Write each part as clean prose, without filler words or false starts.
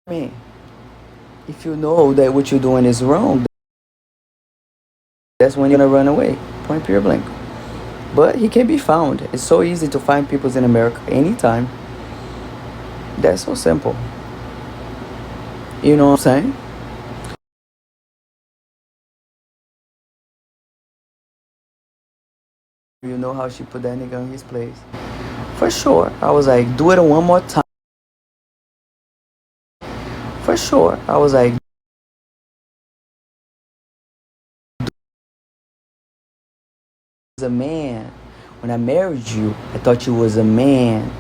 I mean, if you know that what you're doing is wrong, that's when you're gonna run away. Point period blank. But he can be found. It's so easy to find people in America anytime. That's so simple. You know what I'm saying? You know how she put that nigga in his place. For sure. I was like, do it one more time. For sure. I was like, as a man. When I married you, I thought you was a man.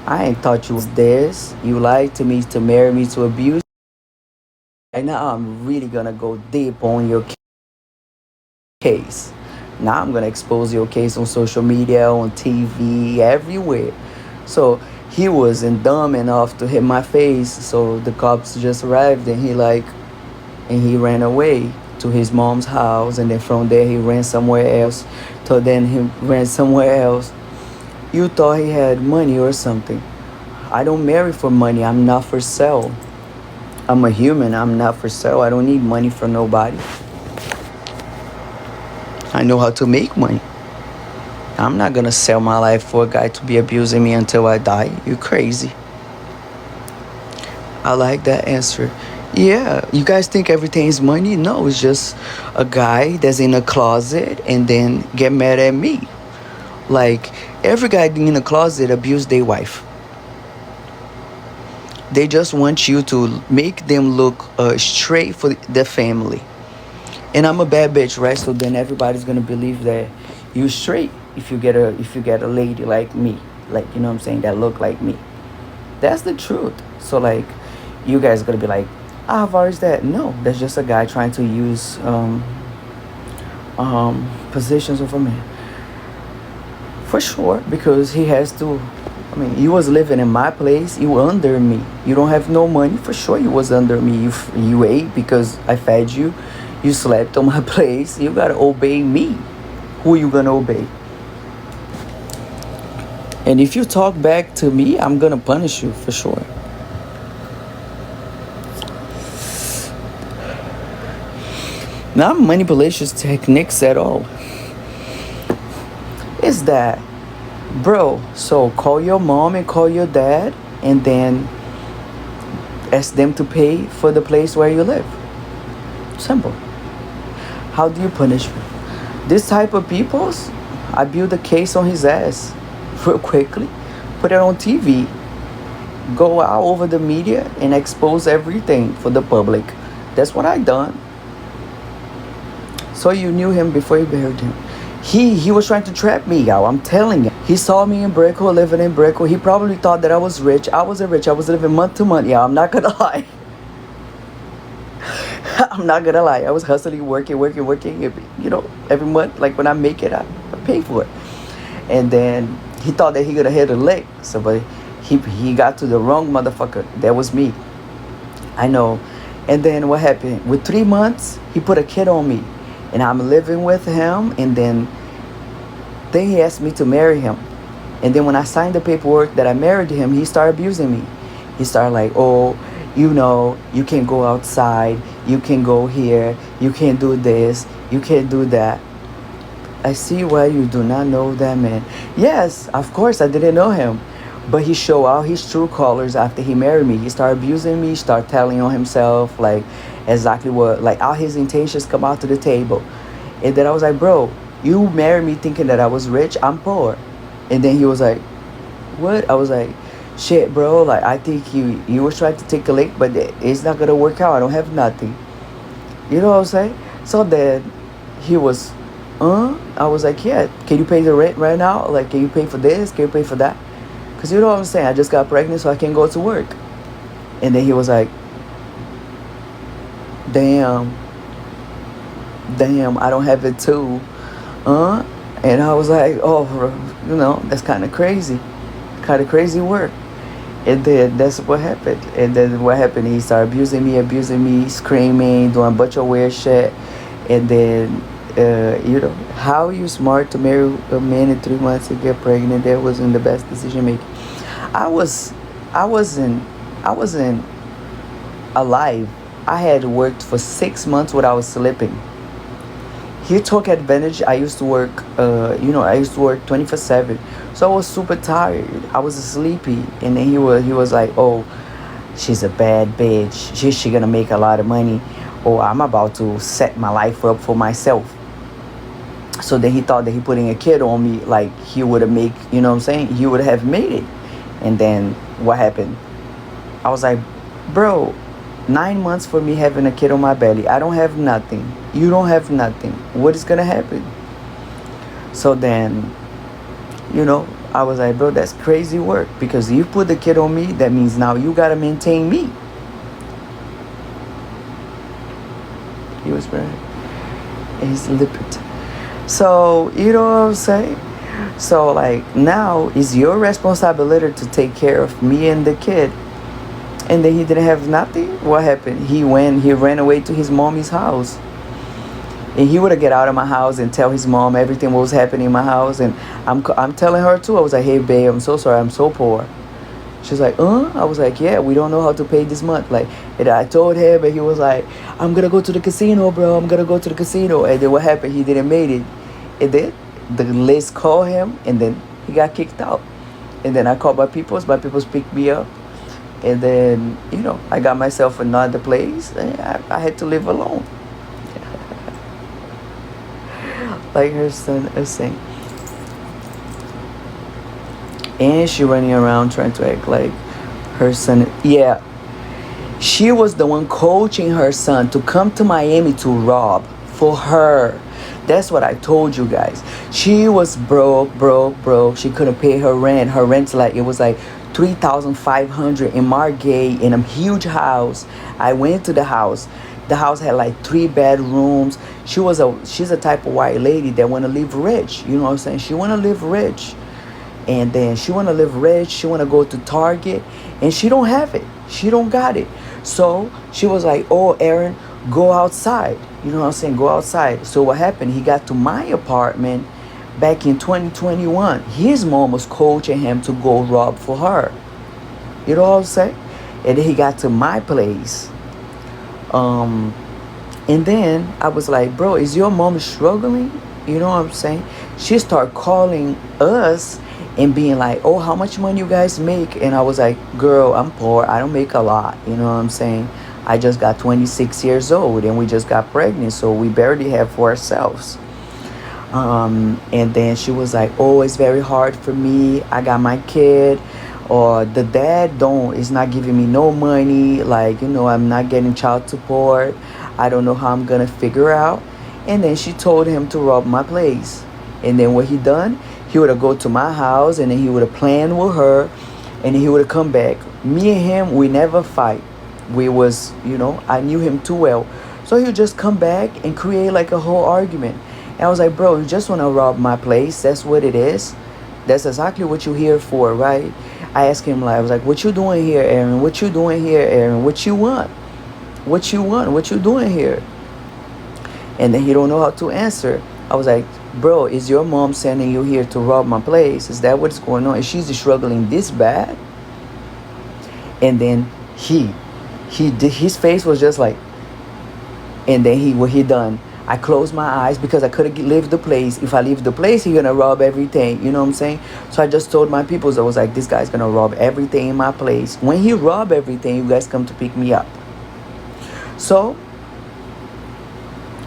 I ain't thought you was this. You lied to me to marry me to abuse. Right now, I'm really gonna go deep on your case. Now I'm gonna expose your case on social media, on TV, everywhere. So he wasn't dumb enough to hit my face. So the cops just arrived and he ran away to his mom's house, and then from there he ran somewhere else. So then he ran somewhere else. You thought he had money or something. I don't marry for money. I'm not for sale. I'm a human. I'm not for sale. I don't need money from nobody. I know how to make money. I'm not gonna sell my life for a guy to be abusing me until I die. You crazy. I like that answer. Yeah, you guys think everything is money? No, it's just a guy that's in a closet and then get mad at me. Like, every guy in a closet abuse their wife. They just want you to make them look straight for the family. And I'm a bad bitch, right? So then everybody's gonna believe that you straight if you get a lady like me, like, you know what I'm saying, that look like me. That's the truth. So like, you guys gonna be like, ah, Havaryk is that? No, that's just a guy trying to use positions of a man. For sure, because he has to. I mean, you was living in my place. You were under me. You don't have no money. For sure, you was under me. You ate because I fed you. You slept on my place. You gotta obey me. Who you gonna obey? And if you talk back to me, I'm gonna punish you for sure. Not manipulation techniques at all. It's that, bro. So call your mom and call your dad, and then ask them to pay for the place where you live. Simple. How do you punish me? This type of peoples, I build a case on his ass real quickly, put it on TV, go out over the media and expose everything for the public. That's what I done. So you knew him before you married him. He was trying to trap me, y'all. I'm telling you. He saw me in Brickell, living in Brickell. He probably thought that I was rich. I wasn't rich. I was living month to month, y'all. I'm not gonna lie. I'm not gonna lie. I was hustling, working. You know, every month, like when I make it, I pay for it. And then he thought that he could have hit a lick. So, but he got to the wrong motherfucker. That was me. I know. And then what happened? With 3 months, he put a kid on me, and I'm living with him. And then he asked me to marry him. And then when I signed the paperwork that I married him, he started abusing me. He started like, oh, you know, you can't go outside, you can go here, you can't do this, you can't do that. I see why you do not know that man. Yes, of course, I didn't know him. But he showed out his true colors after he married me. He started abusing me, started telling on himself, like, exactly what, like, all his intentions come out to the table. And then I was like, bro, you married me thinking that I was rich, I'm poor. And then he was like, what? I was like, shit, bro, like, I think you were trying to take a lick, but it's not gonna work out. I don't have nothing. You know what I'm saying? So then he was, I was like, yeah, can you pay the rent right now? Like, can you pay for this? Can you pay for that? Because you know what I'm saying? I just got pregnant, so I can't go to work. And then he was like, damn, I don't have it too. And I was like, oh, you know, that's kind of crazy. Kind of crazy work. And then that's what happened. And then what happened? He started abusing me, screaming, doing a bunch of weird shit. And then, you know, how are you smart to marry a man in 3 months and get pregnant? That wasn't the best decision making. I wasn't I wasn't alive. I had worked for 6 months without sleeping. He took advantage. I used to work, I used to work 24/7. So I was super tired. I was sleepy. And then he was like, oh, she's a bad bitch. She gonna make a lot of money. Or I'm about to set my life up for myself. So then he thought that he putting a kid on me, like he would have make, you know what I'm saying? He would have made it. And then what happened? I was like, bro, 9 months for me having a kid on my belly. I don't have nothing. You don't have nothing. What is gonna happen? So then, I was like, bro, that's crazy work. Because you put the kid on me, that means now you gotta maintain me. He was very, he's lipped. So, you know what I'm saying? So, like, now it's your responsibility to take care of me and the kid. And then he didn't have nothing. What happened? He ran away to his mommy's house. And he would have get out of my house and tell his mom everything what was happening in my house. And I'm telling her too. I was like, hey, babe, I'm so sorry. I'm so poor. She's like, I was like, yeah, we don't know how to pay this month. Like, and I told him, and he was like, I'm going to go to the casino, bro. I'm going to go to the casino. And then what happened? He didn't make it. And then the list called him, and then he got kicked out. And then I called my peoples. My peoples picked me up. And then, I got myself another place. And I had to live alone. Like her son is saying. And she running around trying to act like her son. Yeah. She was the one coaching her son to come to Miami to rob for her. That's what I told you guys. She was broke. She couldn't pay her rent. Her rent's it was like $3,500 in Margate in a huge house. I went to the house. The house had like 3 bedrooms. She's a type of white lady that want to live rich. You know what I'm saying? She want to live rich. And then she want to live rich. She want to go to Target. And she don't have it. She don't got it. So she was like, oh, Aaron, go outside. You know what I'm saying? Go outside. So what happened? He got to my apartment back in 2021. His mom was coaching him to go rob for her. You know what I'm saying? And then he got to my place. And then I was like, bro, is your mom struggling? You know what I'm saying? She started calling us and being like, oh, how much money you guys make? And I was like, girl, I'm poor. I don't make a lot. You know what I'm saying? I just got 26 years old and we just got pregnant. So we barely have for ourselves. And then she was like, oh, it's very hard for me. I got my kid. Or the dad is not giving me no money. Like, I'm not getting child support. I don't know how I'm going to figure out. And then she told him to rob my place. And then what he done, he would have go to my house and then he would have planned with her. And then he would have come back. Me and him, we never fight. We was, I knew him too well. So he would just come back and create like a whole argument. And I was like, bro, you just want to rob my place. That's what it is. That's exactly what you're here for, right? I asked him, I was like, what you doing here, Aaron? What you doing here, Aaron? What you want? What you want? What you doing here? And then he don't know how to answer. I was like, bro, is your mom sending you here to rob my place? Is that what's going on? Is she struggling this bad? And then his face was just like, and then what he done? I closed my eyes because I couldn't leave the place. If I leave the place, he's gonna rob everything. You know what I'm saying? So I just told my peoples, I was like, this guy's gonna rob everything in my place. When he rob everything, you guys come to pick me up. So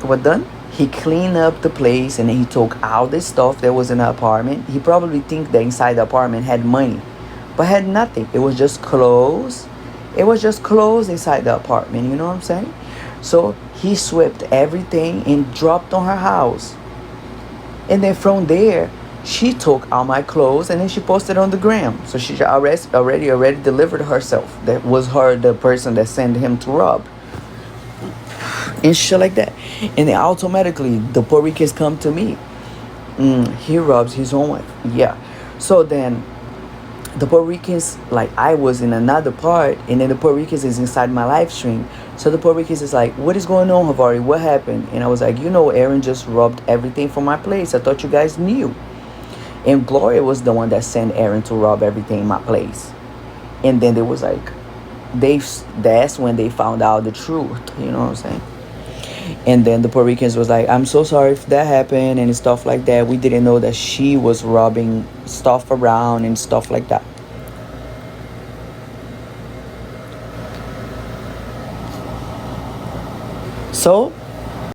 what done? He cleaned up the place and then he took all this stuff that was in the apartment. He probably think that inside the apartment had money, but had nothing. It was just clothes. It was just clothes inside the apartment. You know what I'm saying? So he swept everything and dropped on her house. And then from there, she took all my clothes and then she posted on the gram. So she already delivered herself. That was her, the person that sent him to rob. And shit like that. And then automatically, the Puerto Ricans come to me. He robs his own wife. Yeah. So then, the Puerto Ricans, I was in another part, and then the Puerto Ricans is inside my live stream. So the Puerto Ricans is like, what is going on, Havaryk? What happened? And I was like, Aaron just robbed everything from my place. I thought you guys knew. And Gloria was the one that sent Aaron to rob everything in my place. And then they was like, that's when they found out the truth. You know what I'm saying? And then the Puerto Ricans was like, I'm so sorry if that happened and stuff like that. We didn't know that she was robbing stuff around and stuff like that. So